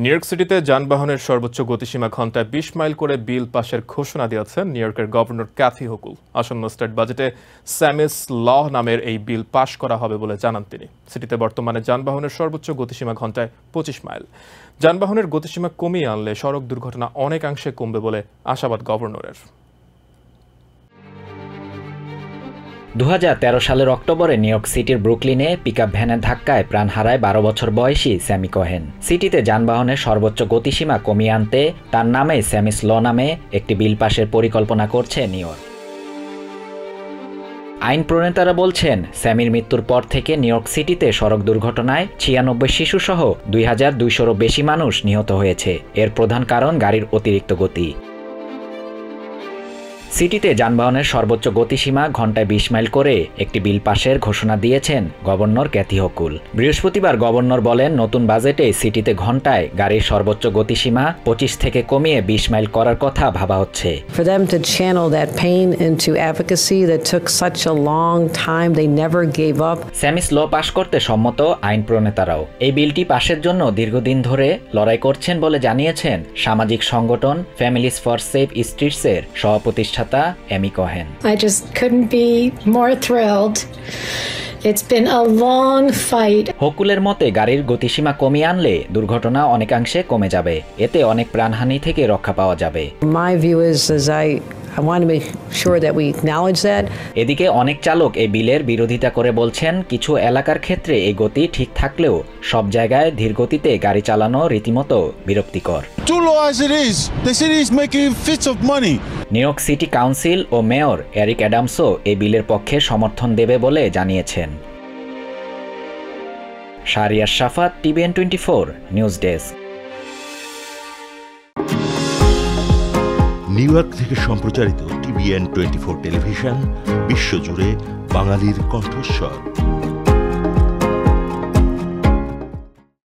New York সিটিতে যানবাহনের সর্বোচ্চ গতিসীমা ঘন্টায় ২০ মাইল করে বিল পাশের ঘোষণা দিয়েছেন নিউ ইয়র্কের গভর্নর ক্যাথি হোকুল। আসন্ন স্টেট বাজেটে স্যামিস ল নামের এই বিল পাশ করা হবে বলে জানান তিনি। সিটিতে বর্তমানে যানবাহনের সর্বোচ্চ গতিসীমা ঘন্টায় ২৫ মাইল। যানবাহনের গতিসীমা কমিয়ে আনলে সড়ক দুর্ঘটনা অনেকাংশে কমবে বলে আশাবাদ গভর্নরের। ২০১৩ সালের অক্টোবরে নিউ ইয়র্ক সিটির ব্রুকলিনে পিকআপ ভ্যানের ধাক্কায় প্রাণ হারায় ১২ বছর বয়সী স্যামি কোহেন। সিটিতে যানবাহনের সর্বোচ্চ গতিসীমা কমিয়ে আনতে তার নামে স্যামিস ল নামে একটি বিল পাশের পরিকল্পনা করছে নিউ ইয়র্ক। আইন প্রণেতারা বলছেন, স্যামির মৃত্যুর পর থেকে নিউ ইয়র্ক সিটিতে সড়ক দুর্ঘটনায় ৯৬ শিশুসহ ২,২০০রও বেশি মানুষ নিহত হয়েছে। এর প্রধান কারণ গাড়ির অতিরিক্ত গতি। সিটিতে যানবাহনের সর্বোচ্চ গতিসীমা ঘন্টায় ২০ মাইল করে একটি বিল পাশের ঘোষণা দিয়েছেন গভর্নর ক্যাথি হোকুল। বৃহস্পতিবার গভর্নর বলেন, নতুন বাজেটে সিটিতে ঘন্টায় গাড়ির সর্বোচ্চ গতিসীমা ২৫ থেকে কমিয়ে ২০ মাইল করার কথা ভাবা হচ্ছে। For them to channel that pain into advocacy that took such a long time, they never gave up. স্যামিস ল পাশ করতে সম্মত আইন প্রণেতারাও। এই বিলটি পাশের জন্য দীর্ঘদিন ধরে লড়াই করছেন বলে জানিয়েছেন সামাজিক সংগঠন ফ্যামিলিজ ফর সেফ স্ট্রিটসের সহপ্রতিষ্ঠাতা Amy Cohen. I just couldn't be more thrilled. It's been a long fight. হোকুলের মতে গাড়ির গতিসীমা কমিয়ে আনলে দুর্ঘটনা অনেকাংশে কমে যাবে। এতে অনেক প্রাণহানি থেকে রক্ষা পাওয়া যাবে। My view is I want to make sure that we acknowledge that. এদিকে অনেক চালক এই বিলের বিরোধিতা করে বলছেন, কিছু এলাকার ক্ষেত্রে এই গতি ঠিক থাকলেও সব জায়গায় ধীর গতিতে গাড়ি চালানো রীতিমতো বিরক্তিকর। Too low as it is. The city is making fits of money. New York City council ও মেয়র এরিক অ্যাডামসও এই বিলের পক্ষে সমর্থন দেবে বলে জানিয়েছেন। Shahriar Shafat, TVN 24 news desk. New York থেকে সম্প্রচারিত TVN 24 টেলিভিশন বিশ্বজুড়ে বাঙালির কণ্ঠস্বর।